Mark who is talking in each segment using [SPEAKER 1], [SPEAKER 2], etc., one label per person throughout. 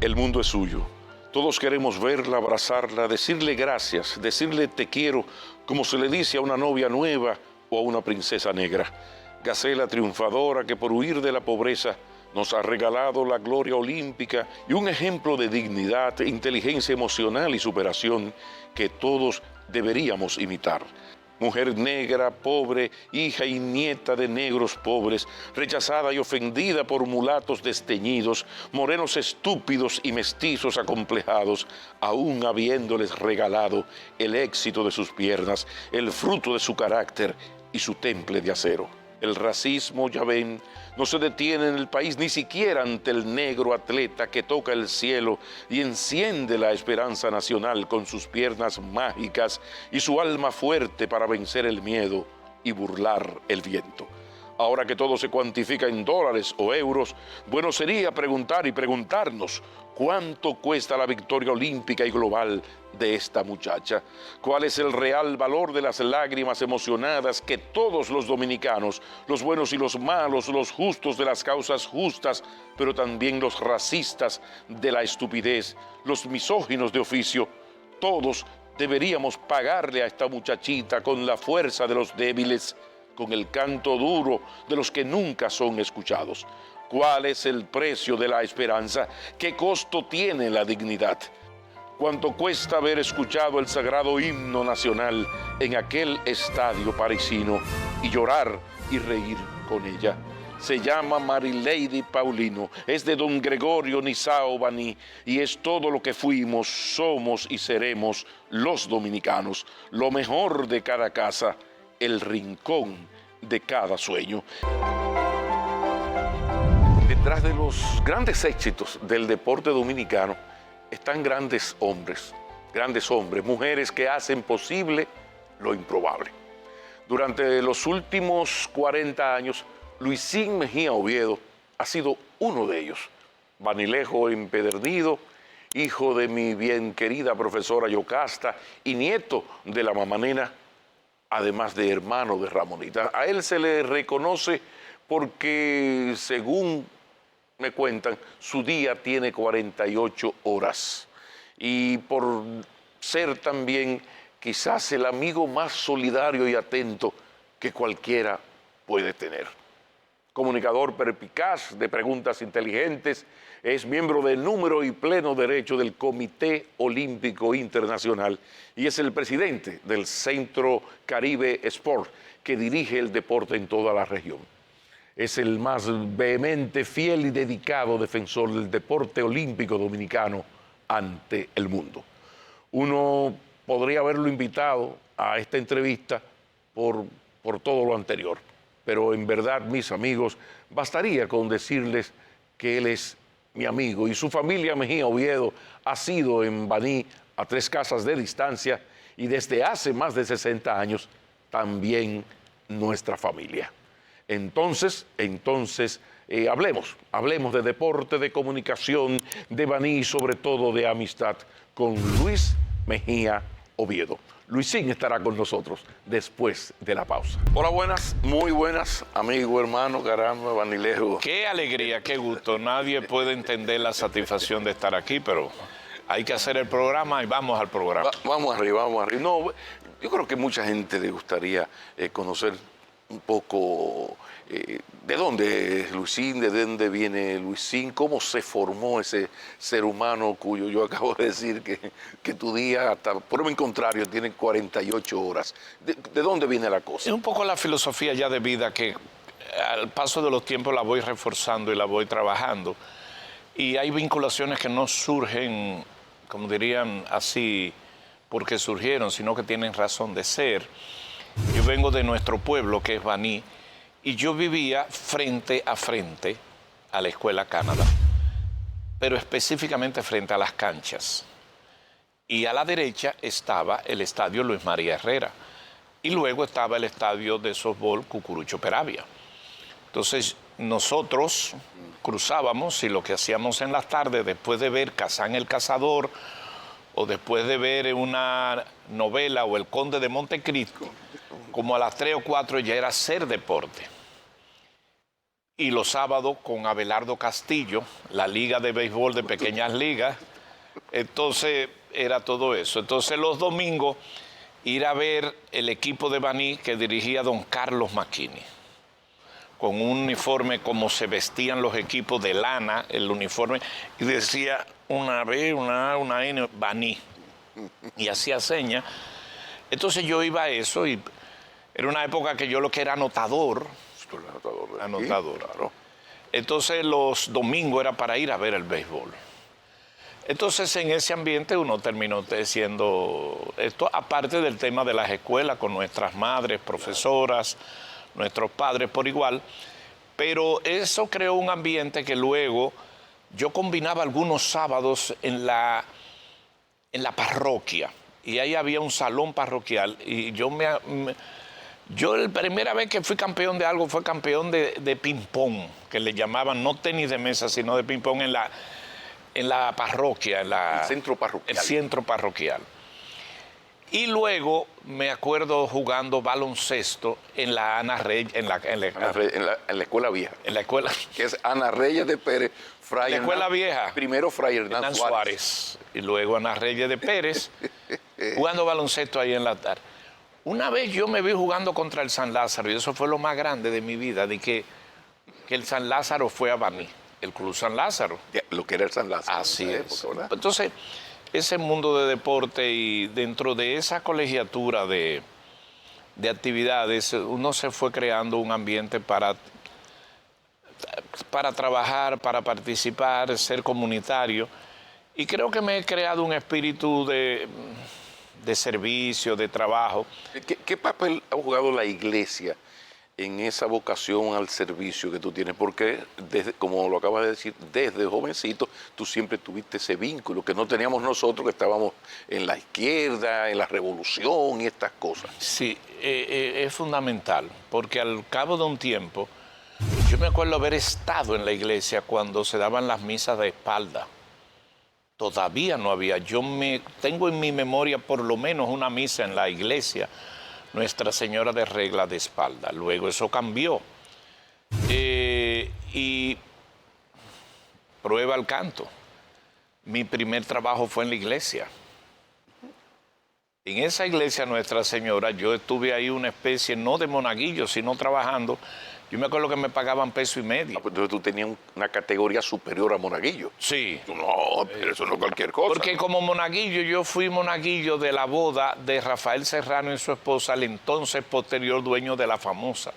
[SPEAKER 1] El mundo es suyo. Todos queremos verla, abrazarla, decirle gracias, decirle te quiero, como se le dice a una novia nueva o a una princesa negra. Gacela triunfadora que por huir de la pobreza nos ha regalado la gloria olímpica y un ejemplo de dignidad, inteligencia emocional y superación que todos deberíamos imitar. Mujer negra, pobre, hija y nieta de negros pobres, rechazada y ofendida por mulatos desteñidos, morenos estúpidos y mestizos acomplejados, aún habiéndoles regalado el éxito de sus piernas, el fruto de su carácter y su temple de acero. El racismo, ya ven, no se detiene en el país ni siquiera ante el negro atleta que toca el cielo y enciende la esperanza nacional con sus piernas mágicas y su alma fuerte para vencer el miedo y burlar el viento. Ahora que todo se cuantifica en dólares o euros, bueno sería preguntar y preguntarnos cuánto cuesta la victoria olímpica y global de esta muchacha. ¿Cuál es el real valor de las lágrimas emocionadas que todos los dominicanos, los buenos y los malos, los justos de las causas justas, pero también los racistas de la estupidez, los misóginos de oficio, todos deberíamos pagarle a esta muchachita con la fuerza de los débiles, con el canto duro de los que nunca son escuchados? ¿Cuál es el precio de la esperanza? ¿Qué costo tiene la dignidad? ¿Cuánto cuesta haber escuchado el sagrado himno nacional en aquel estadio parisino y llorar y reír con ella? Se llama Marilady Paulino, es de don Gregorio Nizao Baní y es todo lo que fuimos, somos y seremos los dominicanos, lo mejor de cada casa, el rincón de cada sueño. Detrás de los grandes éxitos del deporte dominicano están grandes hombres, mujeres que hacen posible lo improbable. Durante los últimos 40 años, Luisín Mejía Oviedo ha sido uno de ellos. Vanilejo empedernido, hijo de mi bien querida profesora Yocasta y nieto de la mamanena, además de hermano de Ramonita. A él se le reconoce porque, según me cuentan, su día tiene 48 horas. Y por ser también quizás el amigo más solidario y atento que cualquiera puede tener. Comunicador perspicaz de preguntas inteligentes, es miembro de número y pleno derecho del Comité Olímpico Internacional y es el presidente del Centro Caribe Sport, que dirige el deporte en toda la región. Es el más vehemente, fiel y dedicado defensor del deporte olímpico dominicano ante el mundo. Uno podría haberlo invitado a esta entrevista por todo lo anterior, pero en verdad, mis amigos, bastaría con decirles que él es mi amigo y su familia Mejía Oviedo ha sido en Baní, a 3 casas de distancia, y desde hace más de 60 años también nuestra familia. Entonces, hablemos de deporte, de comunicación, de Baní y sobre todo de amistad con Luis Mejía Oviedo. Luisín estará con nosotros después de la pausa. Hola, buenas, muy buenas, amigo, hermano, caramba, Vanilejo.
[SPEAKER 2] Qué alegría, qué gusto. Nadie puede entender la satisfacción de estar aquí, pero hay que hacer el programa y vamos al programa.
[SPEAKER 1] Vamos arriba, vamos arriba. No, yo creo que mucha gente le gustaría conocer un poco de dónde es Luisín, de dónde viene Luisín, cómo se formó ese ser humano cuyo yo acabo de decir que tu día, hasta por el contrario, tiene 48 horas. ¿De dónde viene la cosa?
[SPEAKER 2] Es un poco la filosofía ya de vida que al paso de los tiempos la voy reforzando y la voy trabajando. Y hay vinculaciones que no surgen, como dirían así, porque surgieron, sino que tienen razón de ser. Yo vengo de nuestro pueblo, que es Baní, y yo vivía frente a la Escuela Canadá, pero específicamente frente a las canchas. Y a la derecha estaba el estadio Luis María Herrera, y luego estaba el estadio de softball Cucurucho Peravia. Entonces, nosotros cruzábamos y lo que hacíamos en las tardes, después de ver Kazán el Cazador, o después de ver una novela o El Conde de Montecristo, como a las 3 o 4 ya era hacer deporte. y los sábados con Abelardo Castillo, la liga de béisbol de pequeñas ligas. Entonces era todo eso. Entonces los domingos ir a ver el equipo de Baní que dirigía don Carlos Macchini, con un uniforme como se vestían los equipos de lana, el uniforme, y decía una B, una A, una N, Baní, y hacía señas. Entonces yo iba a eso y era una época que yo lo que era anotador. Anotador.
[SPEAKER 1] Claro.
[SPEAKER 2] Entonces los domingos era para ir a ver el béisbol. Entonces en ese ambiente uno terminó siendo esto, aparte del tema de las escuelas con nuestras madres, profesoras, nuestros padres por igual, pero eso creó un ambiente que luego yo combinaba algunos sábados en la parroquia, y ahí había un salón parroquial, y yo la primera vez que fui campeón de algo fue campeón de ping-pong, que le llamaban no tenis de mesa, sino de ping-pong en la parroquia,
[SPEAKER 1] El centro parroquial.
[SPEAKER 2] El centro parroquial. Y luego me acuerdo jugando baloncesto en la Ana Reyes, en la
[SPEAKER 1] escuela vieja.
[SPEAKER 2] En la escuela.
[SPEAKER 1] Que es Ana Reyes de Pérez, Fray
[SPEAKER 2] La escuela vieja.
[SPEAKER 1] Primero Fray Hernán
[SPEAKER 2] Suárez. Y luego Ana Reyes de Pérez, jugando baloncesto ahí en la tarde. Una vez yo me vi jugando contra el San Lázaro, y eso fue lo más grande de mi vida, de que el San Lázaro fue a Baní, el Club San Lázaro.
[SPEAKER 1] Lo que era el San Lázaro.
[SPEAKER 2] Así es. Época, entonces, ese mundo de deporte y dentro de esa colegiatura de actividades, uno se fue creando un ambiente para trabajar, para participar, ser comunitario. Y creo que me he creado un espíritu de servicio, de trabajo.
[SPEAKER 1] ¿Qué papel ha jugado la iglesia en esa vocación al servicio que tú tienes? Porque, como lo acabas de decir, desde jovencito tú siempre tuviste ese vínculo que no teníamos nosotros, que estábamos en la izquierda, en la revolución y estas cosas.
[SPEAKER 2] Sí, es fundamental, porque al cabo de un tiempo, yo me acuerdo haber estado en la iglesia cuando se daban las misas de espalda. Todavía no había. Tengo en mi memoria por lo menos una misa en la iglesia, Nuestra Señora de Regla de Espalda. Luego eso cambió. Y prueba al canto. Mi primer trabajo fue en la iglesia. En esa iglesia Nuestra Señora, yo estuve ahí una especie, no de monaguillo, sino trabajando. Yo me acuerdo que me pagaban $1.50.
[SPEAKER 1] Entonces tú tenías una categoría superior a monaguillo.
[SPEAKER 2] Sí.
[SPEAKER 1] No, pero eso no es cualquier cosa.
[SPEAKER 2] Porque como monaguillo, yo fui monaguillo de la boda de Rafael Serrano y su esposa, el entonces posterior dueño de La Famosa.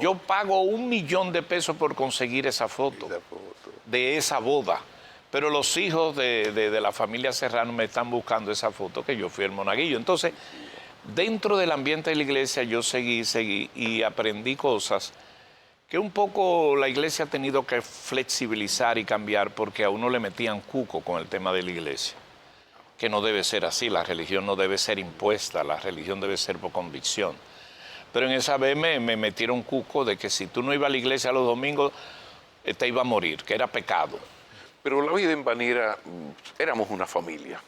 [SPEAKER 2] Yo pago $1 millón por conseguir esa foto de esa boda. Pero los hijos de la familia Serrano me están buscando esa foto que yo fui el monaguillo. Entonces, dentro del ambiente de la iglesia yo seguí y aprendí cosas que un poco la iglesia ha tenido que flexibilizar y cambiar, porque a uno le metían cuco con el tema de la iglesia, que no debe ser así. La religión no debe ser impuesta, la religión debe ser por convicción. Pero en esa vez me metieron cuco de que si tú no ibas a la iglesia los domingos, te iba a morir, que era pecado.
[SPEAKER 1] Pero la vida en Baní éramos una familia,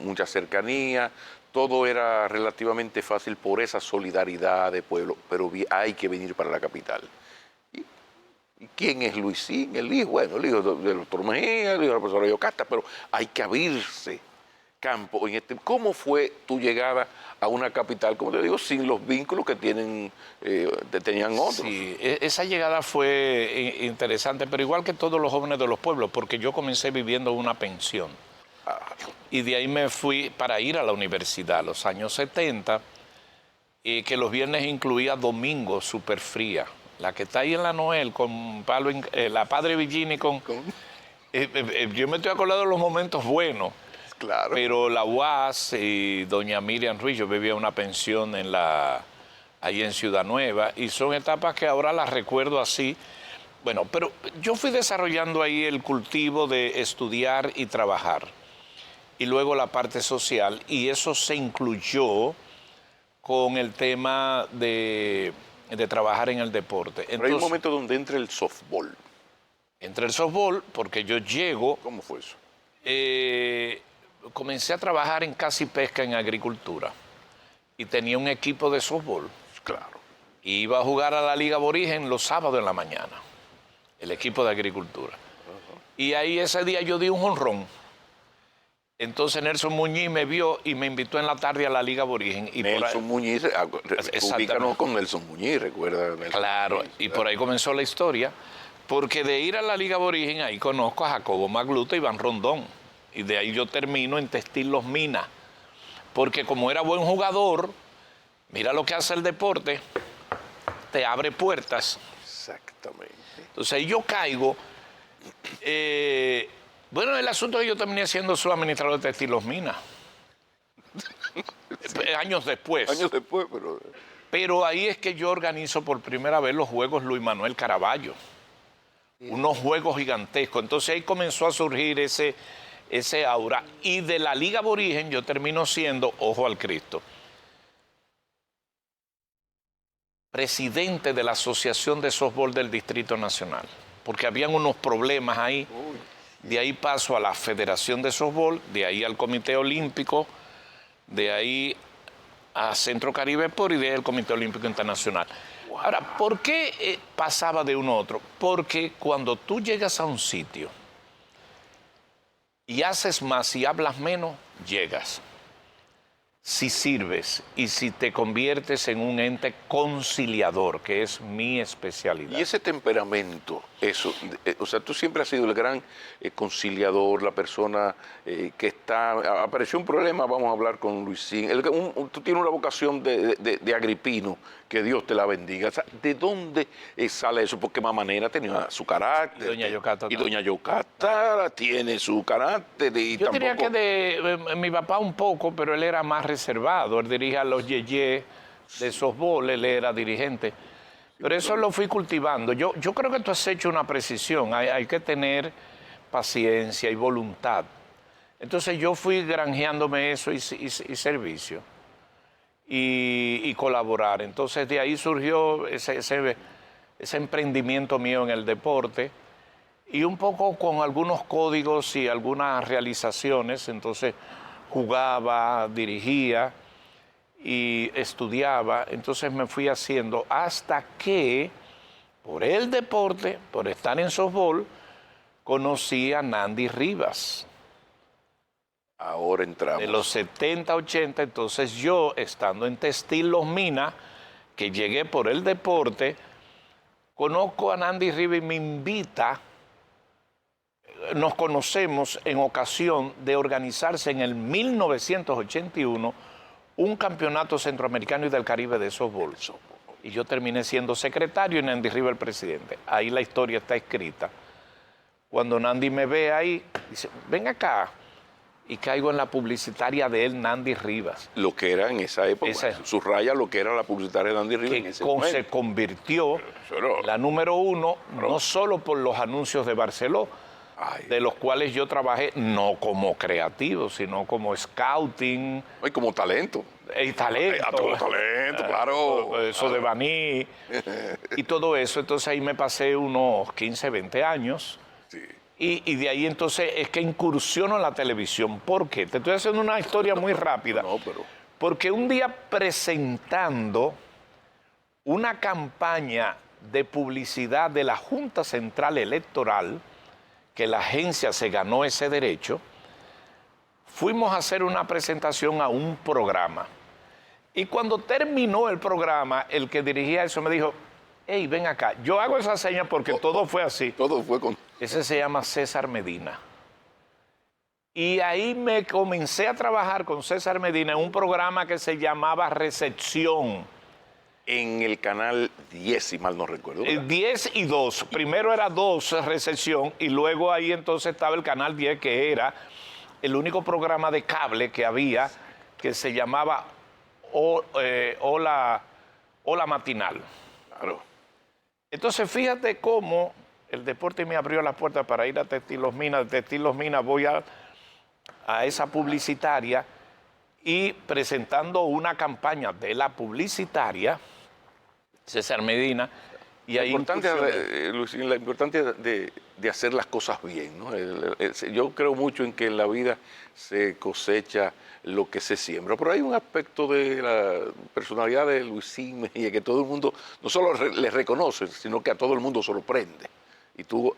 [SPEAKER 1] mucha cercanía, todo era relativamente fácil por esa solidaridad de pueblo, pero hay que venir para la capital. ¿Y quién es Luisín? El hijo, bueno, el hijo del doctor Mejía, el hijo de la profesora Yocasta, pero hay que abrirse campo. ¿Cómo fue tu llegada a una capital, como te digo, sin los vínculos que tenían otros?
[SPEAKER 2] Sí, esa llegada fue interesante, pero igual que todos los jóvenes de los pueblos, porque yo comencé viviendo en una pensión. Y de ahí me fui para ir a la universidad, los años 70, que los viernes incluía domingos súper fría. La que está ahí en la Noel, con la Padre Villini, yo me estoy acordando de los momentos buenos.
[SPEAKER 1] Claro.
[SPEAKER 2] Pero la UAS y doña Miriam Ruiz, yo vivía en una pensión ahí en Ciudad Nueva, y son etapas que ahora las recuerdo así. Bueno, pero yo fui desarrollando ahí el cultivo de estudiar y trabajar, y luego la parte social, y eso se incluyó con el tema de trabajar en el deporte.
[SPEAKER 1] Pero hay un momento donde entra el softball.
[SPEAKER 2] Entra el softball porque yo llego...
[SPEAKER 1] ¿Cómo fue eso?
[SPEAKER 2] Comencé a trabajar en Casa y Pesca en agricultura y tenía un equipo de softball.
[SPEAKER 1] Claro.
[SPEAKER 2] Y iba a jugar a la Liga Aborigen los sábados en la mañana. el equipo de agricultura. Y ahí ese día yo di un jonrón. Entonces Nelson Muñiz me vio y me invitó en la tarde a la Liga Aborigen. Y
[SPEAKER 1] Nelson Muñiz, ubícanos con Nelson Muñiz, recuerda. Nelson
[SPEAKER 2] claro,
[SPEAKER 1] Muñiz,
[SPEAKER 2] y por ahí comenzó la historia, porque de ir a la Liga Aborigen, ahí conozco a Jacobo Magluta y Iván Rondón. Y de ahí yo termino en Textil Los Minas. Porque como era buen jugador, mira lo que hace el deporte, te abre puertas.
[SPEAKER 1] Exactamente.
[SPEAKER 2] Entonces ahí yo caigo. Bueno, el asunto es que yo terminé siendo subadministrador de Textil Los Minas. Sí. Años después.
[SPEAKER 1] Años después, pero...
[SPEAKER 2] Pero ahí es que yo organizo por primera vez los Juegos Luis Manuel Caraballo. Unos juegos gigantescos. Entonces ahí comenzó a surgir ese aura. Y de la Liga Aborigen yo termino siendo, ojo al Cristo, presidente de la Asociación de Softball del Distrito Nacional. Porque habían unos problemas ahí. De ahí paso a la Federación de Softball, de ahí al Comité Olímpico, de ahí a Centro Caribe Sport y de ahí al Comité Olímpico Internacional. Wow. Ahora, ¿por qué pasaba de uno a otro? Porque cuando tú llegas a un sitio y haces más y hablas menos, llegas. Si sirves y si te conviertes en un ente conciliador, que es mi especialidad.
[SPEAKER 1] Y ese temperamento, eso, o sea, tú siempre has sido el gran conciliador, la persona que está... Apareció un problema, vamos a hablar con Luisín. Tú tienes una vocación de agripino, que Dios te la bendiga. O sea, ¿de dónde sale eso? Porque Mamá Nena tenía su carácter.
[SPEAKER 2] Y Doña Yocasta.
[SPEAKER 1] Y Doña Yocasta tiene su carácter. Y
[SPEAKER 2] yo
[SPEAKER 1] tampoco...
[SPEAKER 2] diría que de mi papá un poco, pero él era más reservado. Él dirigía a los Yeye de softball, él era dirigente. Pero eso lo fui cultivando. Yo creo que tú has hecho una precisión. Hay que tener paciencia y voluntad. Entonces yo fui granjeándome eso y servicio. Y colaborar. Entonces de ahí surgió ese emprendimiento mío en el deporte y un poco con algunos códigos y algunas realizaciones. Entonces jugaba, dirigía y estudiaba. Entonces me fui haciendo hasta que por el deporte, por estar en softball, conocí a Nandi Rivas.
[SPEAKER 1] Ahora entramos.
[SPEAKER 2] De los 70, 80, entonces yo, estando en Textil Los Minas, que llegué por el deporte, conozco a Nandi Rivas y me invita, nos conocemos en ocasión de organizarse en el 1981 un campeonato centroamericano y del Caribe de softball. Y yo terminé siendo secretario y Nandi Rivas el presidente. Ahí la historia está escrita. Cuando Nandi me ve ahí, dice, ven acá. Y caigo en la publicitaria de él, Nandi Rivas.
[SPEAKER 1] Lo que era en esa época, subraya lo que era la publicitaria de Nandi Rivas en ese momento.
[SPEAKER 2] Se convirtió la número uno, no solo por los anuncios de Barceló, de los cuales yo trabajé no como creativo, sino como scouting.
[SPEAKER 1] Y como talento.
[SPEAKER 2] Y talento.
[SPEAKER 1] Como talento, claro.
[SPEAKER 2] Eso de Baní y todo eso. Entonces ahí me pasé unos 15, 20 años.
[SPEAKER 1] Sí.
[SPEAKER 2] Y de ahí entonces es que incursiono en la televisión. ¿Por qué? Te estoy haciendo una historia muy rápida. Porque un día presentando una campaña de publicidad de la Junta Central Electoral, que la agencia se ganó ese derecho, fuimos a hacer una presentación a un programa. Y cuando terminó el programa, el que dirigía eso me dijo, hey, ven acá. Yo hago esa seña porque todo fue así.
[SPEAKER 1] Todo fue con...
[SPEAKER 2] Ese se llama César Medina. Y ahí me comencé a trabajar con César Medina en un programa que se llamaba Recepción.
[SPEAKER 1] En el canal 10, si mal no recuerdo.
[SPEAKER 2] 10 y 2. Primero era 2, Recepción, y luego ahí entonces estaba el canal 10, que era el único programa de cable que había, que se llamaba Hola Matinal.
[SPEAKER 1] Claro.
[SPEAKER 2] Entonces fíjate cómo el deporte me abrió las puertas para ir a Textil Los Minas. De Textil Los Minas voy a esa publicitaria y presentando una campaña de la publicitaria, César Medina, y ahí...
[SPEAKER 1] La importancia de hacer las cosas bien, ¿no? Yo creo mucho en que en la vida se cosecha lo que se siembra, pero hay un aspecto de la personalidad de Luisín Mejía que todo el mundo no solo le reconoce, sino que a todo el mundo sorprende. y tú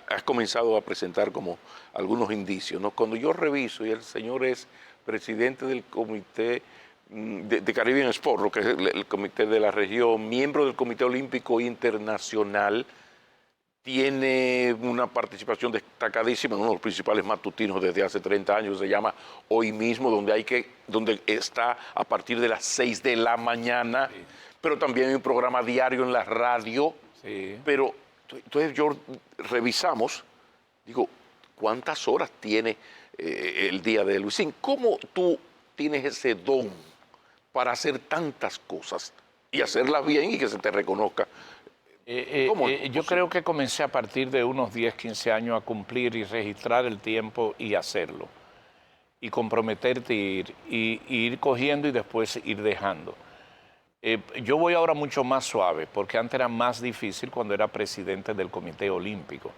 [SPEAKER 1] has comenzado a presentar como algunos indicios, ¿no? Cuando yo reviso, y el señor es presidente del comité de Caribbean Sport, lo que es el comité de la región, miembro del Comité Olímpico Internacional, tiene una participación destacadísima en uno de los principales matutinos desde hace 30 años, se llama Hoy Mismo, donde está a partir de las 6 de la mañana, sí. Pero también hay un programa diario en la radio, sí. Pero entonces yo revisamos, digo, ¿cuántas horas tiene el día de Luisín? ¿Cómo tú tienes ese don para hacer tantas cosas y hacerlas bien y que se te reconozca?
[SPEAKER 2] Yo creo que comencé a partir de unos 10, 15 años a cumplir y registrar el tiempo y hacerlo. Y comprometerte y ir cogiendo y después ir dejando. Yo voy ahora mucho más suave, porque antes era más difícil cuando era presidente del Comité Olímpico.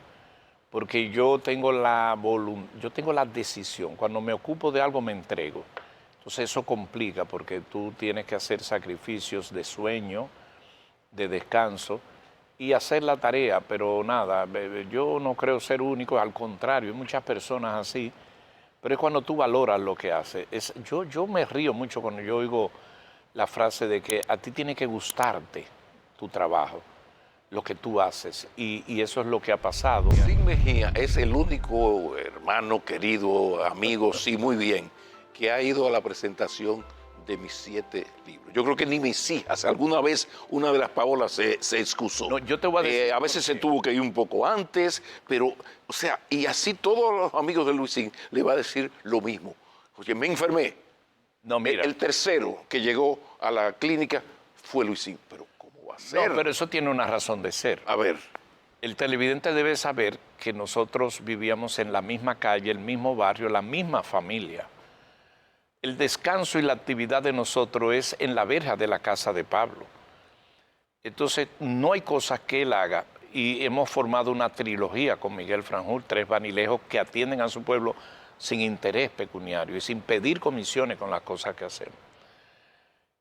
[SPEAKER 2] Porque yo tengo la decisión. Cuando me ocupo de algo me entrego. Entonces eso complica porque tú tienes que hacer sacrificios de sueño, de descanso y hacer la tarea, pero nada, yo no creo ser único, al contrario, hay muchas personas así, pero es cuando tú valoras lo que haces. Yo me río mucho cuando yo oigo la frase de que a ti tiene que gustarte tu trabajo, lo que tú haces, y eso es lo que ha pasado.
[SPEAKER 1] Luisín Mejía es el único hermano, querido, amigo, sí, muy bien, que ha ido a la presentación de mis 7 libros. Yo creo que ni mis hijas, alguna vez una de las Paolas se excusó.
[SPEAKER 2] No, yo te voy a decir
[SPEAKER 1] a veces se tuvo que ir un poco antes, pero, o sea, y así todos los amigos de Luisín le va a decir lo mismo. Oye, me enfermé.
[SPEAKER 2] No, mira.
[SPEAKER 1] El tercero que llegó a la clínica fue Luisín, pero ¿cómo va a ser?
[SPEAKER 2] No, pero eso tiene una razón de ser.
[SPEAKER 1] A ver.
[SPEAKER 2] El televidente debe saber que nosotros vivíamos en la misma calle, el mismo barrio, la misma familia. El descanso y la actividad de nosotros es en la verja de la casa de Pablo. Entonces, no hay cosas que él haga. Y hemos formado una trilogía con Miguel Franjul, 3 vanilejos que atienden a su pueblo sin interés pecuniario y sin pedir comisiones con las cosas que hacemos.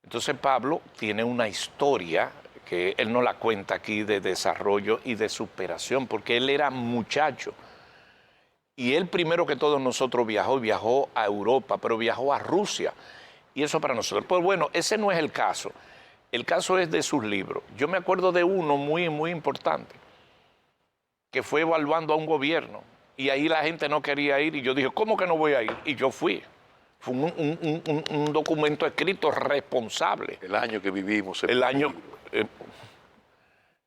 [SPEAKER 2] Entonces, Pablo tiene una historia que él nos la cuenta aquí de desarrollo y de superación, porque él era muchacho. Y él primero que todos nosotros viajó a Europa, pero viajó a Rusia. Y eso para nosotros. Pues bueno, ese no es el caso. El caso es de sus libros. Yo me acuerdo de uno muy, muy importante, que fue evaluando a un gobierno. Y ahí la gente no quería ir. Y yo dije, ¿cómo que no voy a ir? Y yo fui. Fue un documento escrito responsable.
[SPEAKER 1] El año que vivimos.
[SPEAKER 2] El año...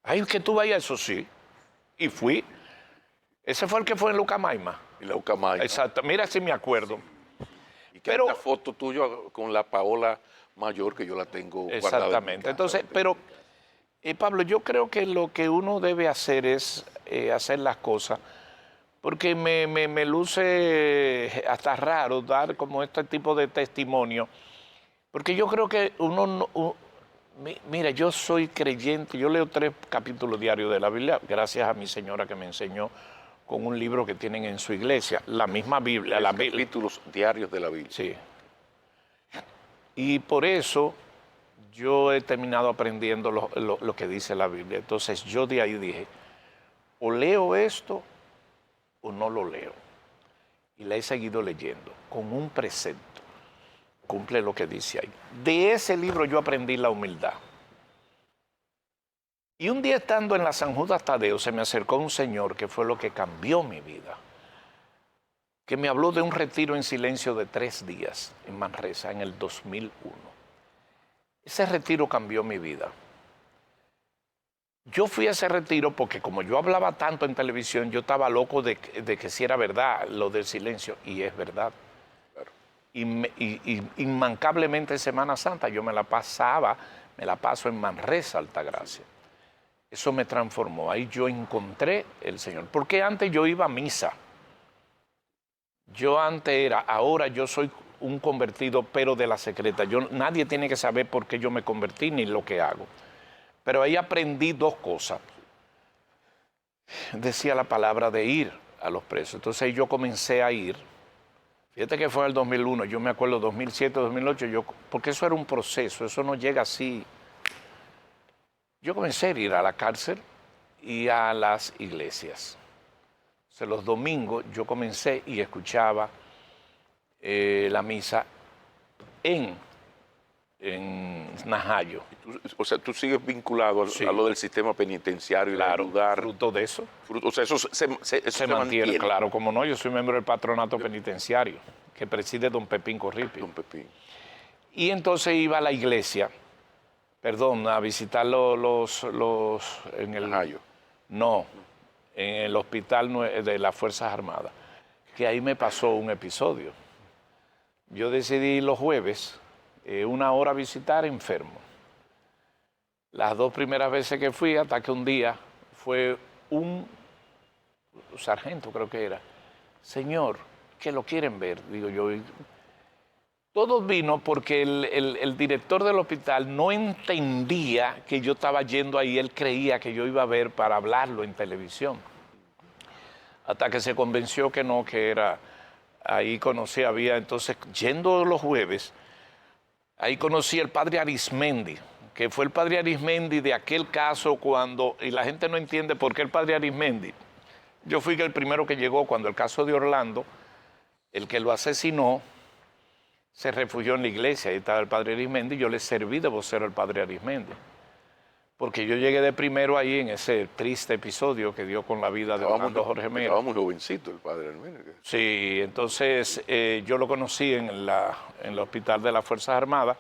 [SPEAKER 2] ay, que tú vayas, eso sí. Y fui. Ese fue el que fue en Lucamaima.
[SPEAKER 1] En la Ucamaima.
[SPEAKER 2] Exacto. Mira si me acuerdo.
[SPEAKER 1] Y que hay una foto tuya con la Paola mayor que yo la tengo guardada.
[SPEAKER 2] Exactamente. Entonces, pero, Pablo, yo creo que lo que uno debe hacer es hacer las cosas, porque me luce hasta raro dar como este tipo de testimonio, porque yo creo que mira, yo soy creyente, yo leo 3 capítulos diarios de la Biblia, gracias a mi señora que me enseñó con un libro que tienen en su iglesia, la misma Biblia.
[SPEAKER 1] Capítulos diarios de la Biblia.
[SPEAKER 2] Sí. Y por eso yo he terminado aprendiendo lo que dice la Biblia. Entonces yo de ahí dije, o leo esto o no lo leo. Y la he seguido leyendo con un precepto. Cumple lo que dice ahí. De ese libro yo aprendí la humildad. Y un día estando en la San Judas Tadeo se me acercó un señor que fue lo que cambió mi vida, que me habló de un retiro en silencio de 3 días en Manresa en el 2001. Ese retiro cambió mi vida. Yo fui a ese retiro porque como yo hablaba tanto en televisión, yo estaba loco de que si era verdad lo del silencio, y es verdad. Claro. Y inmancablemente en Semana Santa yo me la paso en Manresa, Altagracia. Eso me transformó. Ahí yo encontré el Señor. Porque antes yo iba a misa. Yo antes era, ahora yo soy un convertido, pero de la secreta. Nadie tiene que saber por qué yo me convertí ni lo que hago. Pero ahí aprendí 2 cosas. Decía la palabra de ir a los presos. Entonces yo comencé a ir. Fíjate que fue en el 2001, yo me acuerdo 2007, 2008, porque eso era un proceso, eso no llega así. Yo comencé a ir a la cárcel y a las iglesias. O sea, los domingos yo comencé y escuchaba la misa en Najayo.
[SPEAKER 1] O sea, tú sigues vinculado
[SPEAKER 2] Sí.
[SPEAKER 1] a lo del sistema penitenciario y de ayudar.
[SPEAKER 2] Fruto de eso.
[SPEAKER 1] O sea, eso se mantiene.
[SPEAKER 2] Claro, como no, yo soy miembro del patronato penitenciario que preside don Pepín Corripio.
[SPEAKER 1] Don Pepín.
[SPEAKER 2] Y entonces iba a la iglesia, a visitar en el...
[SPEAKER 1] Najayo.
[SPEAKER 2] No, en el hospital de las Fuerzas Armadas, que ahí me pasó un episodio. Yo decidí los jueves, 1 hora visitar enfermo. Las 2 primeras veces que fui, hasta que un día fue un sargento, creo que era, señor, que lo quieren ver. Digo yo, todo vino porque el director del hospital no entendía que yo estaba yendo ahí, él creía que yo iba a ver para hablarlo en televisión. Hasta que se convenció que no, que era, ahí conocí, entonces, yendo los jueves, ahí conocí al padre Arismendi, que fue el padre Arismendi de aquel caso cuando, y la gente no entiende por qué el padre Arismendi. Yo fui el primero que llegó cuando el caso de Orlando, el que lo asesinó, se refugió en la iglesia, ahí estaba el padre Arismendi, yo le serví de vocero al padre Arismendi, porque yo llegué de primero ahí en ese triste episodio que dio con la vida de Orlando Jorge Mera.
[SPEAKER 1] Estaba muy jovencito el padre Arismendi.
[SPEAKER 2] Sí, entonces yo lo conocí en el hospital de las Fuerzas Armadas.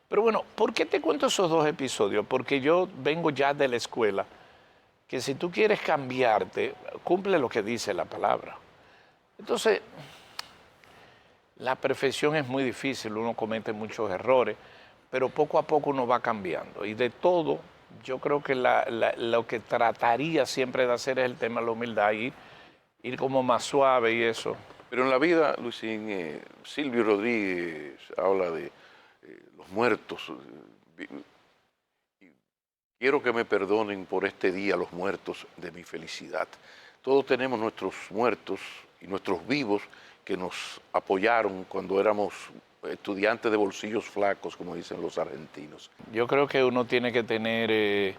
[SPEAKER 2] Pero bueno, ¿por qué te cuento esos 2 episodios? Porque yo vengo ya de la escuela, que si tú quieres cambiarte, cumple lo que dice la palabra. Entonces, la perfección es muy difícil, uno comete muchos errores, pero poco a poco uno va cambiando. Y de todo, yo creo que lo que trataría siempre de hacer es el tema de la humildad, ir como más suave y eso.
[SPEAKER 1] Pero en la vida, Luisín, Silvio Rodríguez habla de los muertos. Quiero que me perdonen por este día los muertos de mi felicidad. Todos tenemos nuestros muertos y nuestros vivos que nos apoyaron cuando éramos estudiantes de bolsillos flacos, como dicen los argentinos.
[SPEAKER 2] Yo creo que uno tiene que tener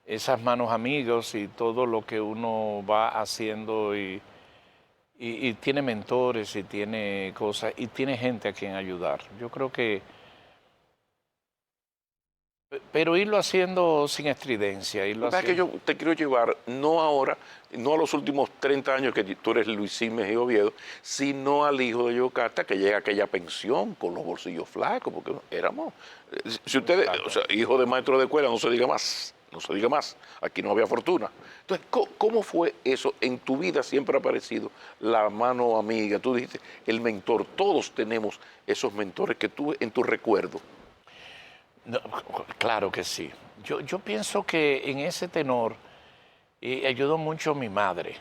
[SPEAKER 2] esas manos amigas y todo lo que uno va haciendo y tiene mentores y tiene cosas y tiene gente a quien ayudar. Yo creo que... Pero irlo haciendo sin estridencia.
[SPEAKER 1] Que yo te quiero llevar, no ahora, no a los últimos 30 años que tú eres Luisín Mejía Oviedo, sino al hijo de Yocasta que llega a aquella pensión con los bolsillos flacos, porque éramos, si ustedes, o sea, hijo de maestro de escuela, no se diga más, aquí no había fortuna. Entonces, ¿cómo fue eso? En tu vida siempre ha aparecido la mano amiga, tú dijiste, el mentor, todos tenemos esos mentores que tú en tu recuerdo.
[SPEAKER 2] No, claro que sí. Yo pienso que en ese tenor ayudó mucho mi madre,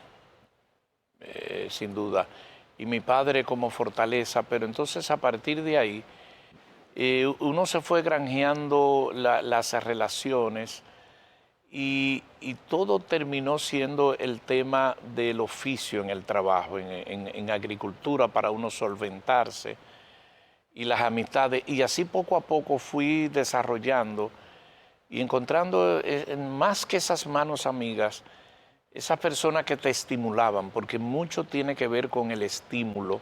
[SPEAKER 2] sin duda, y mi padre como fortaleza, pero entonces a partir de ahí uno se fue granjeando las relaciones y todo terminó siendo el tema del oficio en el trabajo, en agricultura para uno solventarse. Y las amistades, y así poco a poco fui desarrollando y encontrando más que esas manos amigas, esas personas que te estimulaban, porque mucho tiene que ver con el estímulo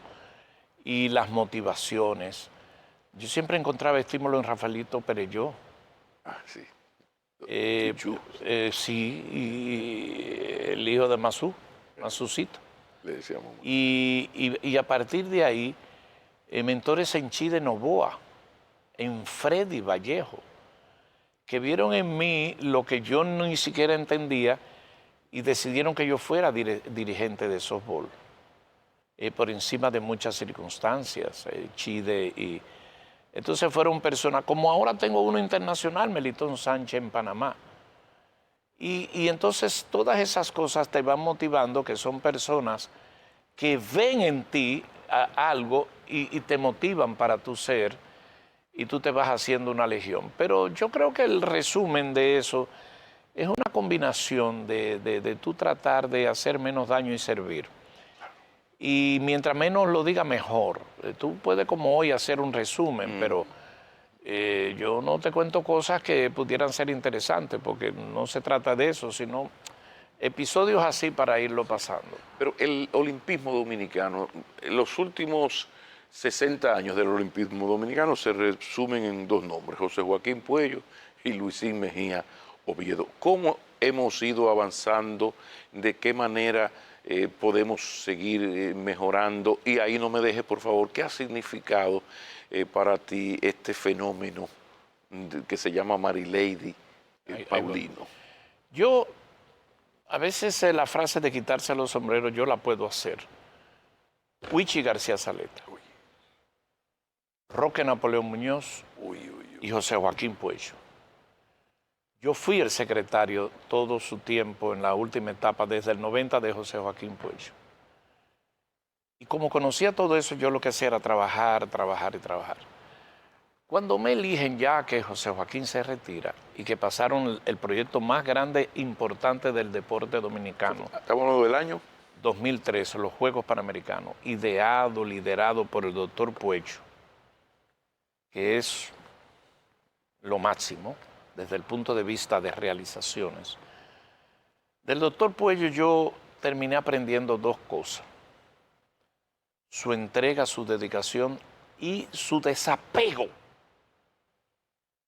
[SPEAKER 2] y las motivaciones. Yo siempre encontraba estímulo en Rafaelito Perelló.
[SPEAKER 1] Ah, sí.
[SPEAKER 2] Sí, y el hijo de Masucito.
[SPEAKER 1] Le decíamos.
[SPEAKER 2] Y a partir de ahí, mentores en Chide Novoa, en Freddy Vallejo, que vieron en mí lo que yo ni siquiera entendía y decidieron que yo fuera dirigente de softball, por encima de muchas circunstancias, Chide y... Entonces fueron personas, como ahora tengo uno internacional, Melitón Sánchez en Panamá. Y entonces todas esas cosas te van motivando, que son personas que ven en ti algo y te motivan para tu ser y tú te vas haciendo una legión. Pero yo creo que el resumen de eso es una combinación de tú tratar de hacer menos daño y servir. Y mientras menos lo diga, mejor. Tú puedes como hoy hacer un resumen, pero yo no te cuento cosas que pudieran ser interesantes, porque no se trata de eso, sino Episodios así para irlo pasando.
[SPEAKER 1] Pero el olimpismo dominicano, los últimos 60 años del olimpismo dominicano se resumen en dos nombres, José Joaquín Puello y Luisín Mejía Oviedo. ¿Cómo hemos ido avanzando? ¿De qué manera podemos seguir mejorando? Y ahí no me dejes, por favor, ¿qué ha significado para ti este fenómeno que se llama Marilady Paulino?
[SPEAKER 2] Yo, a veces la frase de quitarse los sombreros, yo la puedo hacer. Huichi García Saleta, Roque Napoleón Muñoz y José Joaquín Puello. Yo fui el secretario todo su tiempo en la última etapa, desde el 90, de José Joaquín Puello. Y como conocía todo eso, yo lo que hacía era trabajar, trabajar y trabajar. Cuando me eligen ya que José Joaquín se retira y que pasaron el proyecto más grande, importante del deporte dominicano.
[SPEAKER 1] ¿Estamos hablando del año?
[SPEAKER 2] 2013, los Juegos Panamericanos, ideado, liderado por el doctor Puello, que es lo máximo desde el punto de vista de realizaciones. Del doctor Puello yo terminé aprendiendo dos cosas: su entrega, su dedicación y su desapego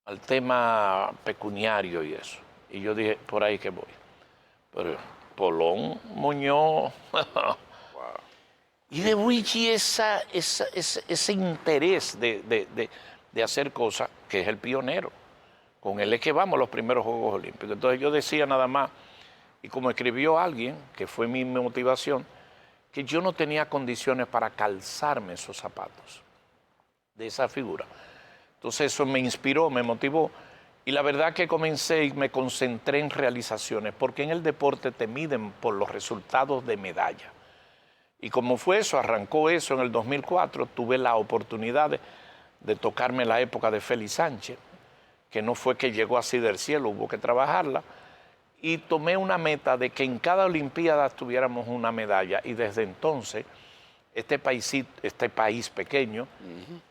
[SPEAKER 2] al tema pecuniario y eso. Y yo dije, por ahí que voy. Pero Polón, Muñoz, y de Huichi ese interés de hacer cosas, que es el pionero. Con él es que vamos a los primeros Juegos Olímpicos. Entonces yo decía nada más, y como escribió alguien, que fue mi motivación, que yo no tenía condiciones para calzarme esos zapatos de esa figura. Entonces eso me inspiró, me motivó, y la verdad que comencé y me concentré en realizaciones, porque en el deporte te miden por los resultados de medalla. Y como fue eso, arrancó eso en el 2004, tuve la oportunidad de tocarme la época de Félix Sánchez, que no fue que llegó así del cielo, hubo que trabajarla, y tomé una meta de que en cada Olimpiada tuviéramos una medalla, y desde entonces este país pequeño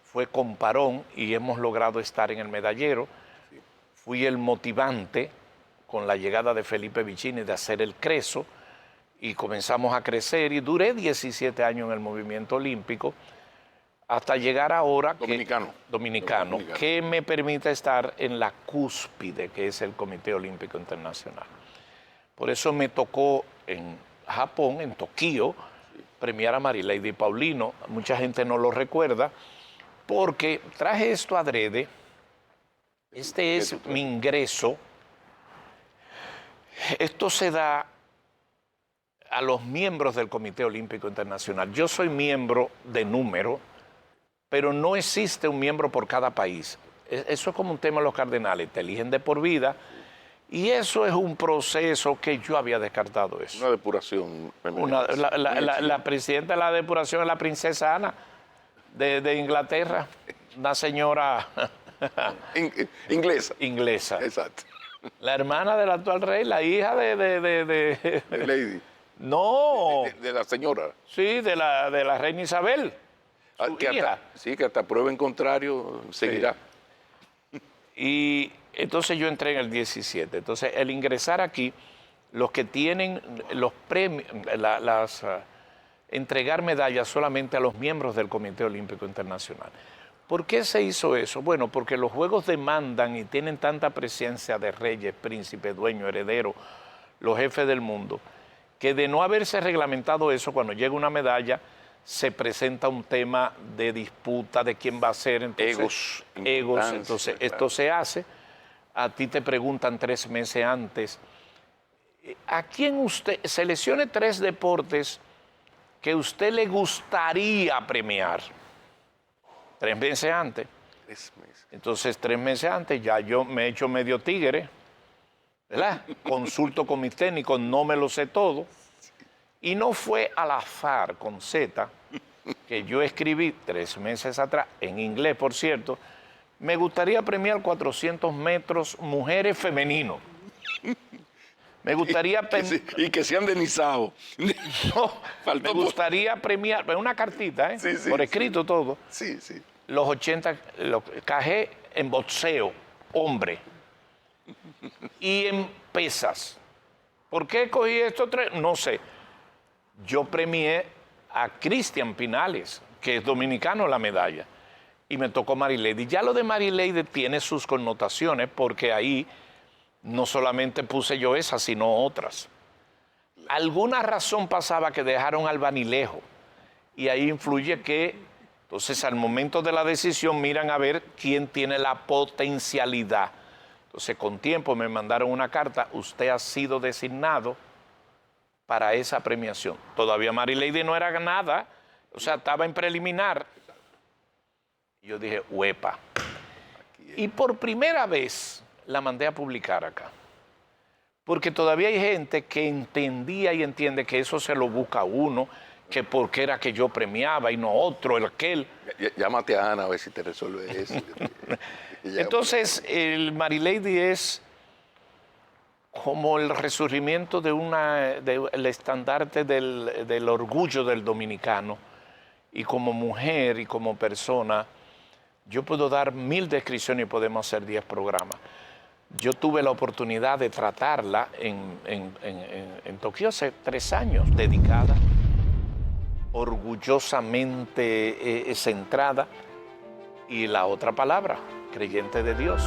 [SPEAKER 2] fue con parón y hemos logrado estar en el medallero. Fui el motivante con la llegada de Felipe Vicini de hacer el Creso, y comenzamos a crecer, y duré 17 años en el movimiento olímpico, hasta llegar ahora dominicano, que me permite estar en la cúspide, que es el Comité Olímpico Internacional. Por eso me tocó en Japón, en Tokio, premiar a Marilady Paulino. Mucha gente no lo recuerda, porque traje esto adrede. Este es mi ingreso. Esto se da a los miembros del Comité Olímpico Internacional. Yo soy miembro de número, pero no existe un miembro por cada país. Eso es como un tema de los cardenales, te eligen de por vida, y eso es un proceso que yo había descartado eso.
[SPEAKER 1] Una depuración.
[SPEAKER 2] La presidenta de la depuración es la princesa Ana de Inglaterra, una señora inglesa.
[SPEAKER 1] Exacto.
[SPEAKER 2] La hermana del actual rey, la hija
[SPEAKER 1] de Lady.
[SPEAKER 2] No.
[SPEAKER 1] De la señora.
[SPEAKER 2] Sí, de la reina Isabel.
[SPEAKER 1] Que hasta prueba en contrario seguirá.
[SPEAKER 2] Sí. Y entonces yo entré en el 17. Entonces, el ingresar aquí, los que tienen los premios, entregar medallas solamente a los miembros del Comité Olímpico Internacional. ¿Por qué se hizo eso? Bueno, porque los Juegos demandan y tienen tanta presencia de reyes, príncipes, dueños, herederos, los jefes del mundo, que de no haberse reglamentado eso, cuando llega una medalla, se presenta un tema de disputa de quién va a ser. Entonces, egos. Entonces, esto se hace. A ti te preguntan 3 meses antes, ¿a quién usted seleccione 3 deportes que usted le gustaría premiar? 3 meses antes.
[SPEAKER 1] 3 meses.
[SPEAKER 2] Entonces, 3 meses antes ya yo me he hecho medio tigre, ¿verdad? Consulto con mis técnicos, no me lo sé todo. Y no fue al azar, con Z, que yo escribí 3 meses atrás, en inglés, por cierto, me gustaría premiar 400 metros mujeres femeninos. Me gustaría...
[SPEAKER 1] Y que sean de Nizao.
[SPEAKER 2] No, me gustaría premiar, una cartita, por escrito todo.
[SPEAKER 1] Sí.
[SPEAKER 2] Los 80, cajé en boxeo, hombre. Y en pesas. ¿Por qué cogí estos tres? No sé. Yo premié a Cristian Pinales, que es dominicano, la medalla. Y me tocó Marileide. Ya lo de Marileide tiene sus connotaciones porque ahí no solamente puse yo esas, sino otras. Alguna razón pasaba que dejaron al Banilejo. Y ahí influye que, entonces al momento de la decisión miran a ver quién tiene la potencialidad. Entonces con tiempo me mandaron una carta, usted ha sido designado para esa premiación. Todavía Marileide no era nada, o sea, estaba en preliminar. Yo dije, huepa. Y por primera vez la mandé a publicar acá. Porque todavía hay gente que entendía y entiende que eso se lo busca uno, que porque era que yo premiaba y no otro, el aquel.
[SPEAKER 3] Llámate a Ana a ver si te resuelve eso.
[SPEAKER 2] Entonces, el Marileide es como el resurgimiento del estandarte del orgullo del dominicano. Y como mujer y como persona, yo puedo dar 1000 descripciones y podemos hacer 10 programas. Yo tuve la oportunidad de tratarla en Tokio hace 3 años, dedicada, orgullosamente centrada. Y la otra palabra, creyente de Dios.